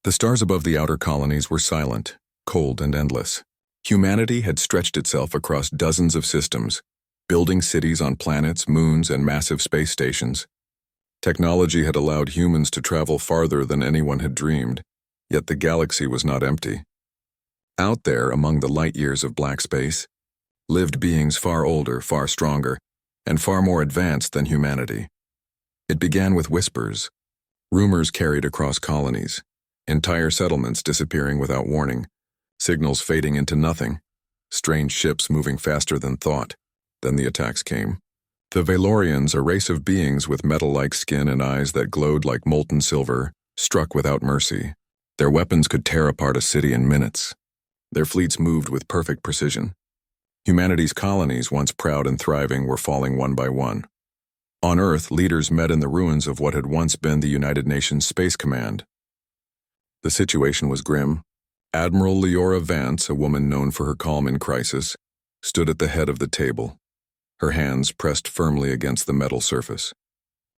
The stars above the outer colonies were silent, cold, and endless. Humanity had stretched itself across dozens of systems, building cities on planets, moons, and massive space stations. Technology had allowed humans to travel farther than anyone had dreamed, yet the galaxy was not empty. Out there, among the light years of black space, lived beings far older, far stronger, and far more advanced than humanity. It began with whispers. Rumors carried across colonies, entire settlements disappearing without warning, signals fading into nothing, strange ships moving faster than thought. Then the attacks came. The Valorians, a race of beings with metal-like skin and eyes that glowed like molten silver, struck without mercy. Their weapons could tear apart a city in minutes. Their fleets moved with perfect precision. Humanity's colonies, once proud and thriving, were falling one by one. On Earth, leaders met in the ruins of what had once been the United Nations Space Command. The situation was grim. Admiral Leora Vance, a woman known for her calm in crisis, stood at the head of the table, her hands pressed firmly against the metal surface.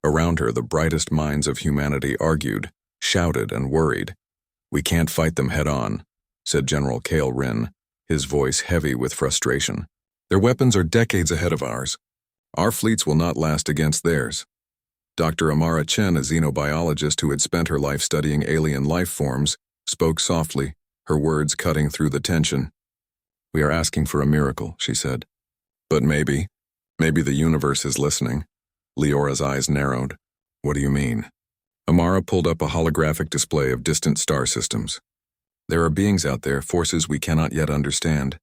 Around her, the brightest minds of humanity argued, shouted, and worried. "We can't fight them head-on," said General Kale Rin, his voice heavy with frustration. "Their weapons are decades ahead of ours. Our fleets will not last against theirs." Dr. Amara Chen, a xenobiologist who had spent her life studying alien life forms, spoke softly, her words cutting through the tension. "We are asking for a miracle," she said. "But maybe the universe is listening." Leora's eyes narrowed. "What do you mean?" Amara pulled up a holographic display of distant star systems. "There are beings out there, forces we cannot yet understand.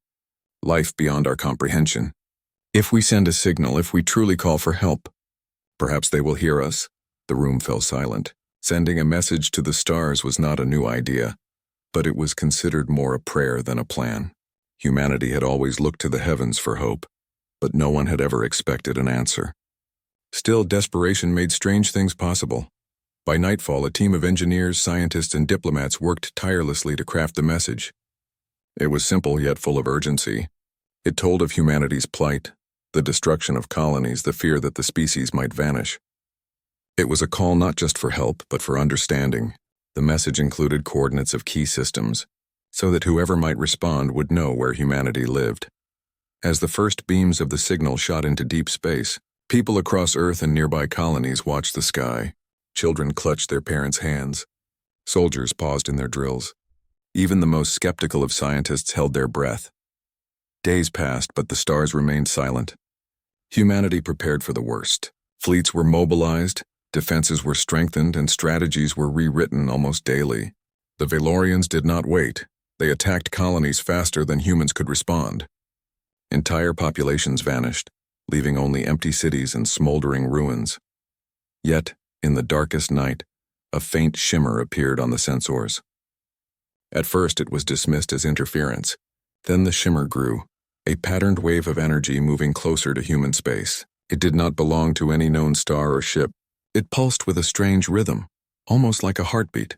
Life beyond our comprehension. If we send a signal, if we truly call for help, perhaps they will hear us." The room fell silent. Sending a message to the stars was not a new idea, but it was considered more a prayer than a plan. Humanity had always looked to the heavens for hope, but no one had ever expected an answer. Still, desperation made strange things possible. By nightfall, a team of engineers, scientists, and diplomats worked tirelessly to craft the message. It was simple yet full of urgency. It told of humanity's plight, the destruction of colonies, the fear that the species might vanish. It was a call not just for help, but for understanding. The message included coordinates of key systems, so that whoever might respond would know where humanity lived. As the first beams of the signal shot into deep space, people across Earth and nearby colonies watched the sky. Children clutched their parents' hands. Soldiers paused in their drills. Even the most skeptical of scientists held their breath. Days passed, but the stars remained silent. Humanity prepared for the worst. Fleets were mobilized, defenses were strengthened, and strategies were rewritten almost daily. The Valorians did not wait. They attacked colonies faster than humans could respond. Entire populations vanished, leaving only empty cities and smoldering ruins. Yet, in the darkest night, a faint shimmer appeared on the sensors. At first it was dismissed as interference. Then the shimmer grew, a patterned wave of energy moving closer to human space. It did not belong to any known star or ship. It pulsed with a strange rhythm, almost like a heartbeat.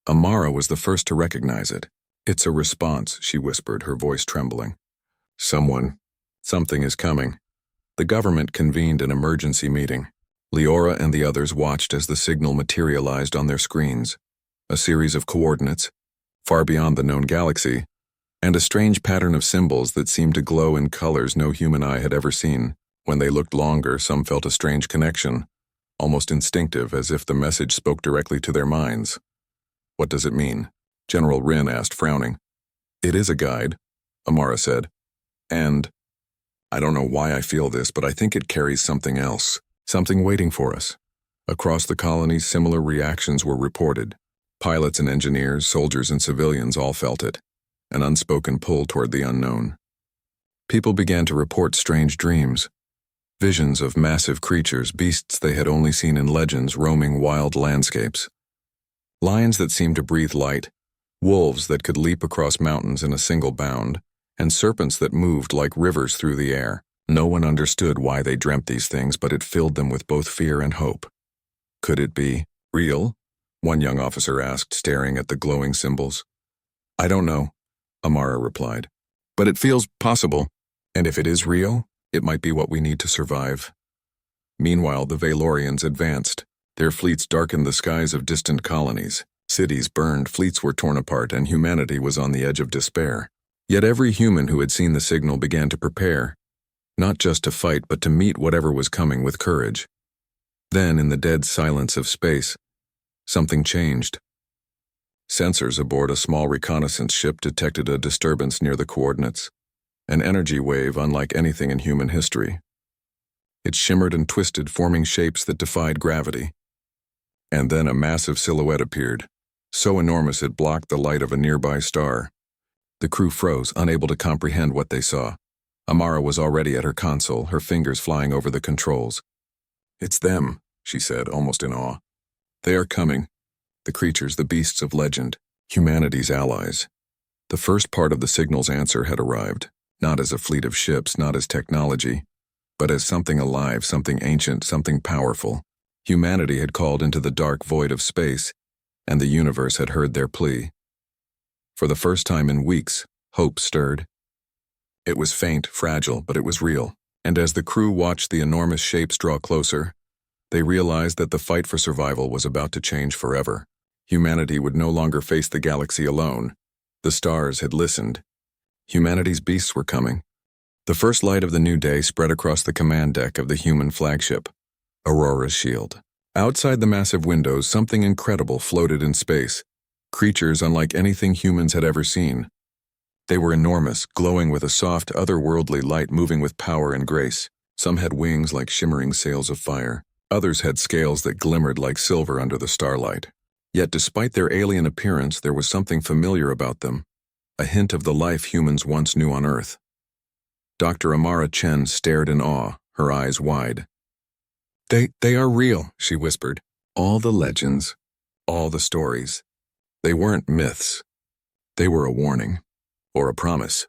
Amara was the first to recognize it. "It's a response," she whispered, her voice trembling. Something is coming." The government convened an emergency meeting. Leora and the others watched as the signal materialized on their screens. A series of coordinates, far beyond the known galaxy, and a strange pattern of symbols that seemed to glow in colors no human eye had ever seen. When they looked longer, some felt a strange connection, almost instinctive, as if the message spoke directly to their minds. "What does it mean?" General Rin asked, frowning. "It is a guide," Amara said. "And I don't know why I feel this, but I think it carries something else, something waiting for us." Across the colonies, similar reactions were reported. Pilots and engineers, soldiers and civilians all felt it, an unspoken pull toward the unknown. People began to report strange dreams, visions of massive creatures, beasts they had only seen in legends roaming wild landscapes. Lions that seemed to breathe light, wolves that could leap across mountains in a single bound, and serpents that moved like rivers through the air. No one understood why they dreamt these things, but it filled them with both fear and hope. "Could it be real?" one young officer asked, staring at the glowing symbols. "I don't know," Amara replied. "But it feels possible, and if it is real, it might be what we need to survive." Meanwhile, the Valorians advanced. Their fleets darkened the skies of distant colonies. Cities burned, fleets were torn apart, and humanity was on the edge of despair. Yet every human who had seen the signal began to prepare, not just to fight, but to meet whatever was coming with courage. Then, in the dead silence of space, something changed. Sensors aboard a small reconnaissance ship detected a disturbance near the coordinates, an energy wave unlike anything in human history. It shimmered and twisted, forming shapes that defied gravity. And then a massive silhouette appeared, so enormous it blocked the light of a nearby star. The crew froze, unable to comprehend what they saw. Amara was already at her console, her fingers flying over the controls. "It's them," she said, almost in awe. "They are coming. The creatures, the beasts of legend, humanity's allies." The first part of the signal's answer had arrived, not as a fleet of ships, not as technology, but as something alive, something ancient, something powerful. Humanity had called into the dark void of space, and the universe had heard their plea. For the first time in weeks, hope stirred. It was faint, fragile, but it was real. And as the crew watched the enormous shapes draw closer, they realized that the fight for survival was about to change forever. Humanity would no longer face the galaxy alone. The stars had listened. Humanity's beasts were coming. The first light of the new day spread across the command deck of the human flagship, Aurora's Shield. Outside the massive windows, something incredible floated in space. Creatures unlike anything humans had ever seen. They were enormous, glowing with a soft, otherworldly light, moving with power and grace. Some had wings like shimmering sails of fire. Others had scales that glimmered like silver under the starlight. Yet despite their alien appearance, there was something familiar about them, a hint of the life humans once knew on Earth. Dr. Amara Chen stared in awe, her eyes wide. They are real," she whispered. "All the legends, all the stories. They weren't myths. They were a warning, or a promise."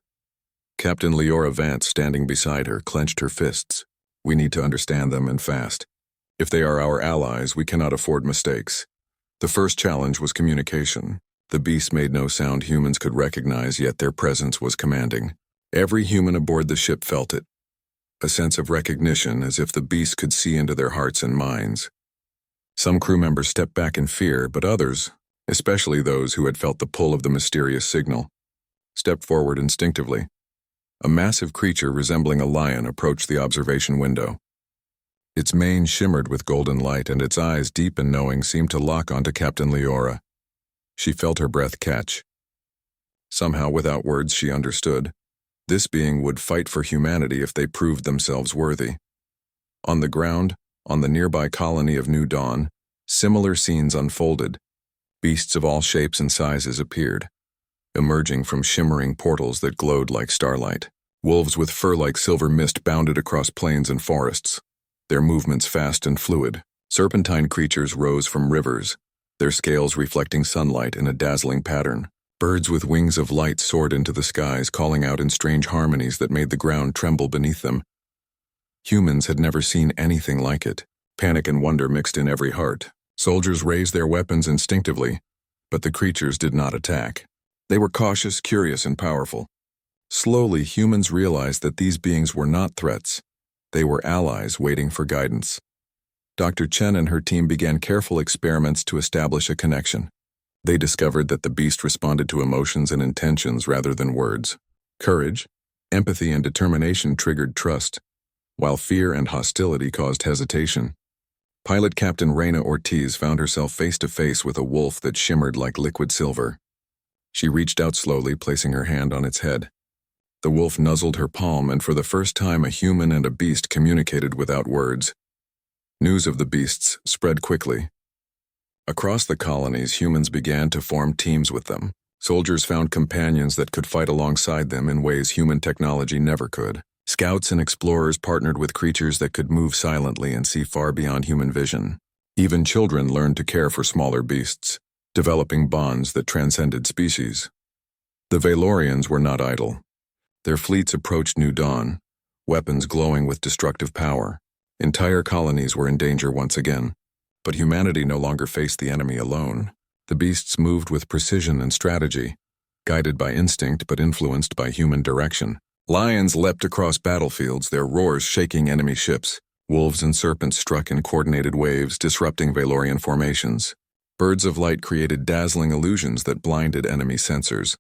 Captain Leora Vance, standing beside her, clenched her fists. "We need to understand them, and fast. If they are our allies, we cannot afford mistakes." The first challenge was communication. The beasts made no sound humans could recognize, yet their presence was commanding. Every human aboard the ship felt it. A sense of recognition, as if the beasts could see into their hearts and minds. Some crew members stepped back in fear, but others, especially those who had felt the pull of the mysterious signal, stepped forward instinctively. A massive creature resembling a lion approached the observation window. Its mane shimmered with golden light, and its eyes, deep and knowing, seemed to lock onto Captain Leora. She felt her breath catch. Somehow, without words, she understood. This being would fight for humanity if they proved themselves worthy. On the ground, on the nearby colony of New Dawn, similar scenes unfolded. Beasts of all shapes and sizes appeared, emerging from shimmering portals that glowed like starlight. Wolves with fur like silver mist bounded across plains and forests, their movements fast and fluid. Serpentine creatures rose from rivers, their scales reflecting sunlight in a dazzling pattern. Birds with wings of light soared into the skies, calling out in strange harmonies that made the ground tremble beneath them. Humans had never seen anything like it. Panic and wonder mixed in every heart. Soldiers raised their weapons instinctively, but the creatures did not attack. They were cautious, curious, and powerful. Slowly, humans realized that these beings were not threats. They were allies waiting for guidance. Dr. Chen and her team began careful experiments to establish a connection. They discovered that the beast responded to emotions and intentions rather than words. Courage, empathy, and determination triggered trust, while fear and hostility caused hesitation. Pilot Captain Reina Ortiz found herself face-to-face with a wolf that shimmered like liquid silver. She reached out slowly, placing her hand on its head. The wolf nuzzled her palm, and for the first time a human and a beast communicated without words. News of the beasts spread quickly. Across the colonies, humans began to form teams with them. Soldiers found companions that could fight alongside them in ways human technology never could. Scouts and explorers partnered with creatures that could move silently and see far beyond human vision. Even children learned to care for smaller beasts, developing bonds that transcended species. The Valorians were not idle. Their fleets approached New Dawn, weapons glowing with destructive power. Entire colonies were in danger once again. But humanity no longer faced the enemy alone. The beasts moved with precision and strategy, guided by instinct but influenced by human direction. Lions leapt across battlefields, their roars shaking enemy ships. Wolves and serpents struck in coordinated waves, disrupting Valorian formations. Birds of light created dazzling illusions that blinded enemy sensors.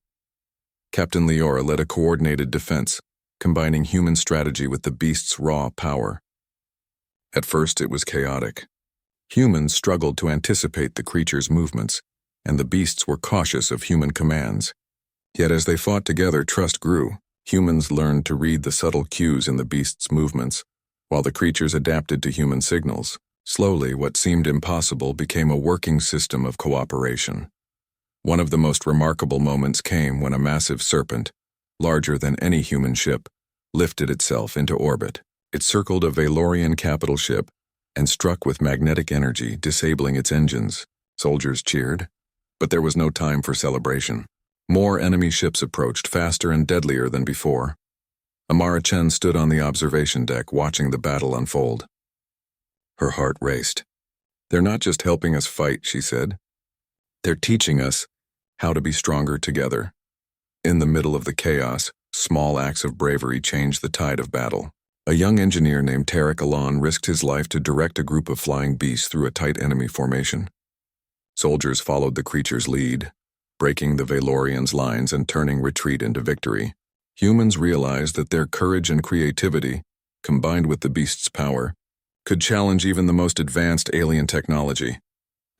Captain Leora led a coordinated defense, combining human strategy with the beast's raw power. At first, it was chaotic. Humans struggled to anticipate the creature's movements, and the beasts were cautious of human commands. Yet as they fought together, trust grew. Humans learned to read the subtle cues in the beast's movements, while the creatures adapted to human signals. Slowly, what seemed impossible became a working system of cooperation. One of the most remarkable moments came when a massive serpent, larger than any human ship, lifted itself into orbit. It circled a Valorian capital ship and struck with magnetic energy, disabling its engines. Soldiers cheered, but there was no time for celebration. More enemy ships approached, faster and deadlier than before. Amara Chen stood on the observation deck, watching the battle unfold. Her heart raced. "They're not just helping us fight," she said. "They're teaching us how to be stronger together." In the middle of the chaos, small acts of bravery changed the tide of battle. A young engineer named Tarek Alan risked his life to direct a group of flying beasts through a tight enemy formation. Soldiers followed the creature's lead, breaking the Valorians' lines and turning retreat into victory. Humans realized that their courage and creativity, combined with the beast's power, could challenge even the most advanced alien technology.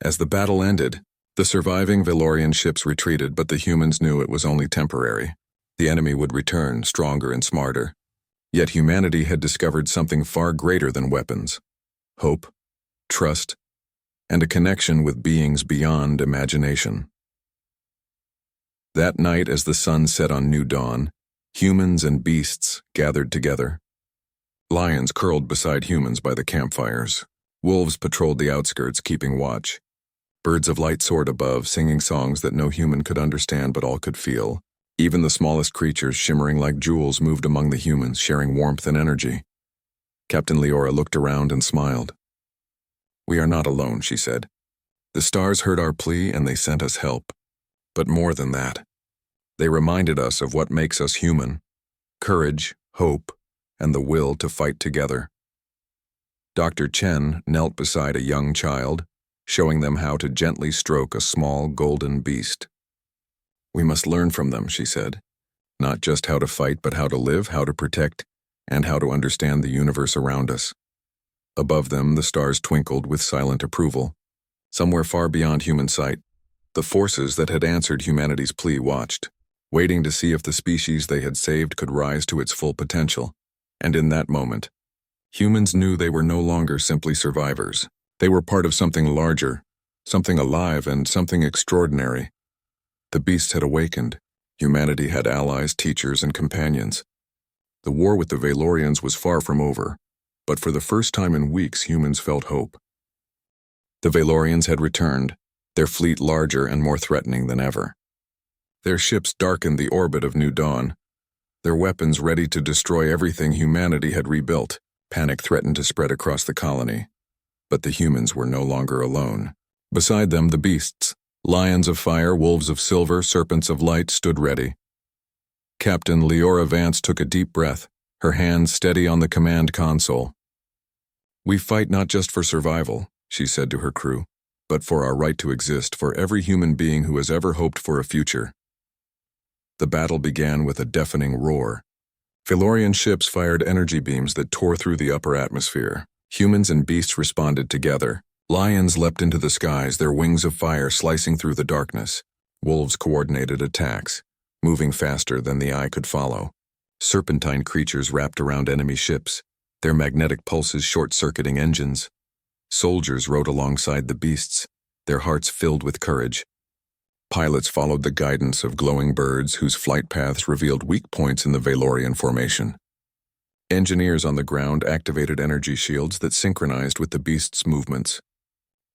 As the battle ended, the surviving Valorian ships retreated, but the humans knew it was only temporary. The enemy would return, stronger and smarter. Yet humanity had discovered something far greater than weapons: hope, trust, and a connection with beings beyond imagination. That night, as the sun set on new dawn, humans and beasts gathered together. Lions curled beside humans by the campfires. Wolves patrolled the outskirts, keeping watch. Birds of light soared above, singing songs that no human could understand but all could feel. Even the smallest creatures, shimmering like jewels, moved among the humans, sharing warmth and energy. Captain Leora looked around and smiled. "We are not alone," she said. "The stars heard our plea and they sent us help. But more than that, they reminded us of what makes us human: courage, hope, and the will to fight together." Dr. Chen knelt beside a young child, showing them how to gently stroke a small golden beast. "We must learn from them," she said. "Not just how to fight, but how to live, how to protect, and how to understand the universe around us." Above them, the stars twinkled with silent approval. Somewhere far beyond human sight, the forces that had answered humanity's plea watched, waiting to see if the species they had saved could rise to its full potential. And in that moment, humans knew they were no longer simply survivors. They were part of something larger, something alive, and something extraordinary. The beasts had awakened. Humanity had allies, teachers, and companions. The war with the Valorians was far from over, but for the first time in weeks, humans felt hope. The Valorians had returned, their fleet larger and more threatening than ever. Their ships darkened the orbit of New Dawn, their weapons ready to destroy everything humanity had rebuilt. Panic threatened to spread across the colony. But the humans were no longer alone. Beside them, the beasts, lions of fire, wolves of silver, serpents of light, stood ready. Captain Leora Vance took a deep breath, her hands steady on the command console. "We fight not just for survival," she said to her crew, "but for our right to exist, for every human being who has ever hoped for a future." The battle began with a deafening roar. Valorian ships fired energy beams that tore through the upper atmosphere. Humans and beasts responded together. Lions leapt into the skies, their wings of fire slicing through the darkness. Wolves coordinated attacks, moving faster than the eye could follow. Serpentine creatures wrapped around enemy ships, their magnetic pulses short-circuiting engines. Soldiers rode alongside the beasts, their hearts filled with courage. Pilots followed the guidance of glowing birds whose flight paths revealed weak points in the Valorian formation. Engineers on the ground activated energy shields that synchronized with the beasts' movements,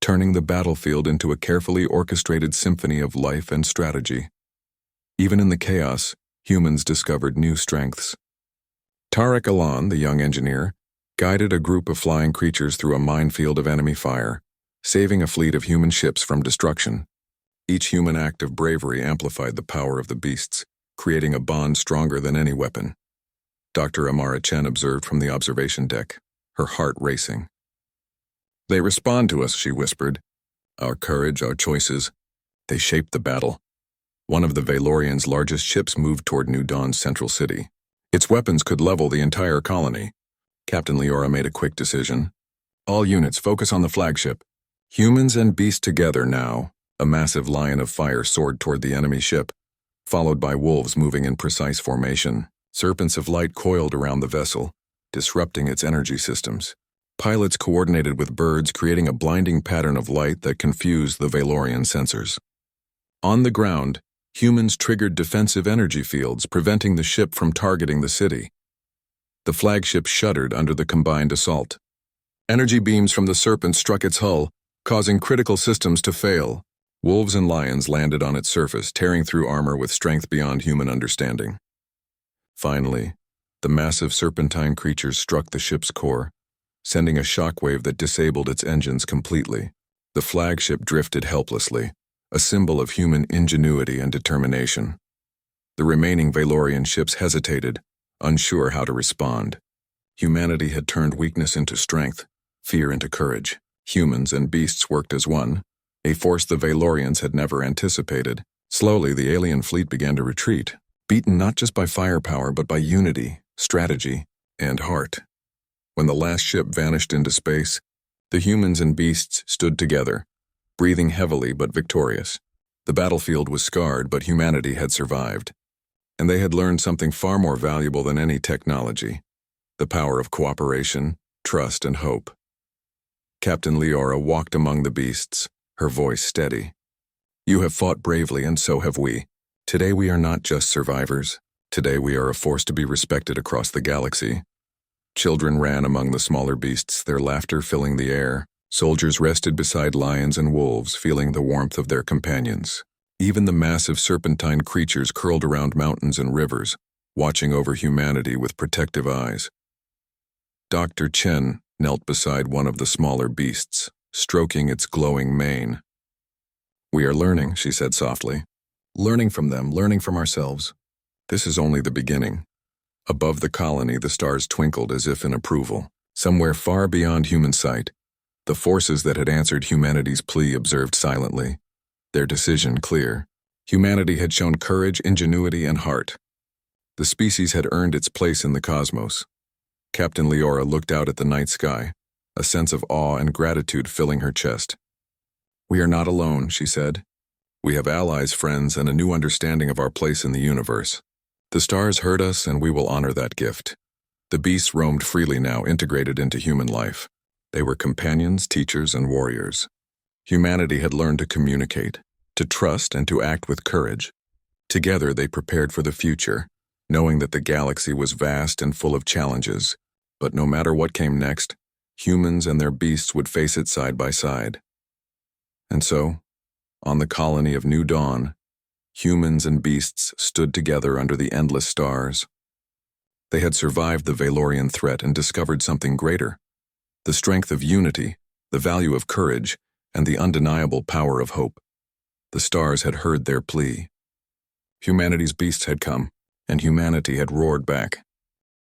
turning the battlefield into a carefully orchestrated symphony of life and strategy. Even in the chaos, humans discovered new strengths. Tarek Alan, the young engineer, guided a group of flying creatures through a minefield of enemy fire, saving a fleet of human ships from destruction. Each human act of bravery amplified the power of the beasts, creating a bond stronger than any weapon. Dr. Amara Chen observed from the observation deck, her heart racing. "They respond to us," she whispered. our courage, our choices, they shaped the battle. One of the Valorian's largest ships moved toward New Dawn's central city. Its weapons could level the entire colony. Captain Leora made a quick decision. All units focus on the flagship. Humans and beasts together now. A massive lion of fire soared toward the enemy ship, followed by wolves moving in precise formation. Serpents of light coiled around the vessel, disrupting its energy systems. Pilots coordinated with birds, creating a blinding pattern of light that confused the Valorian sensors. On the ground, humans triggered defensive energy fields, preventing the ship from targeting the city. The flagship shuddered under the combined assault. Energy beams from the serpent struck its hull, causing critical systems to fail. Wolves and lions landed on its surface, tearing through armor with strength beyond human understanding. Finally, the massive serpentine creatures struck the ship's core, sending a shockwave that disabled its engines completely. The flagship drifted helplessly, a symbol of human ingenuity and determination. The remaining Valorian ships hesitated, unsure how to respond. Humanity had turned weakness into strength, fear into courage. Humans and beasts worked as one, a force the Valorians had never anticipated. Slowly, the alien fleet began to retreat, beaten not just by firepower but by unity, strategy, and heart. When the last ship vanished into space, the humans and beasts stood together, breathing heavily but victorious. The battlefield was scarred, but humanity had survived. And they had learned something far more valuable than any technology: the power of cooperation, trust, and hope. Captain Leora walked among the beasts, her voice steady. You have fought bravely, and so have we. Today we are not just survivors. Today we are a force to be respected across the galaxy. Children ran among the smaller beasts, their laughter filling the air. Soldiers rested beside lions and wolves, feeling the warmth of their companions. Even the massive serpentine creatures curled around mountains and rivers, watching over humanity with protective eyes. Dr. Chen knelt beside one of the smaller beasts, stroking its glowing mane. We are learning, she said softly. Learning from them, learning from ourselves. This is only the beginning. Above the colony, the stars twinkled as if in approval. Somewhere far beyond human sight, the forces that had answered humanity's plea observed silently, their decision clear. Humanity had shown courage, ingenuity, and heart. The species had earned its place in the cosmos. Captain Leora looked out at the night sky, a sense of awe and gratitude filling her chest. We are not alone, she said. We have allies, friends, and a new understanding of our place in the universe. The stars heard us, and we will honor that gift. The beasts roamed freely now, integrated into human life. They were companions, teachers, and warriors. Humanity had learned to communicate, to trust, and to act with courage. Together they prepared for the future, knowing that the galaxy was vast and full of challenges, but no matter what came next, humans and their beasts would face it side by side. And so, on the colony of New Dawn, humans and beasts stood together under the endless stars. They had survived the Valorian threat and discovered something greater: the strength of unity, the value of courage, and the undeniable power of hope. The stars had heard their plea. Humanity's beasts had come, and humanity had roared back.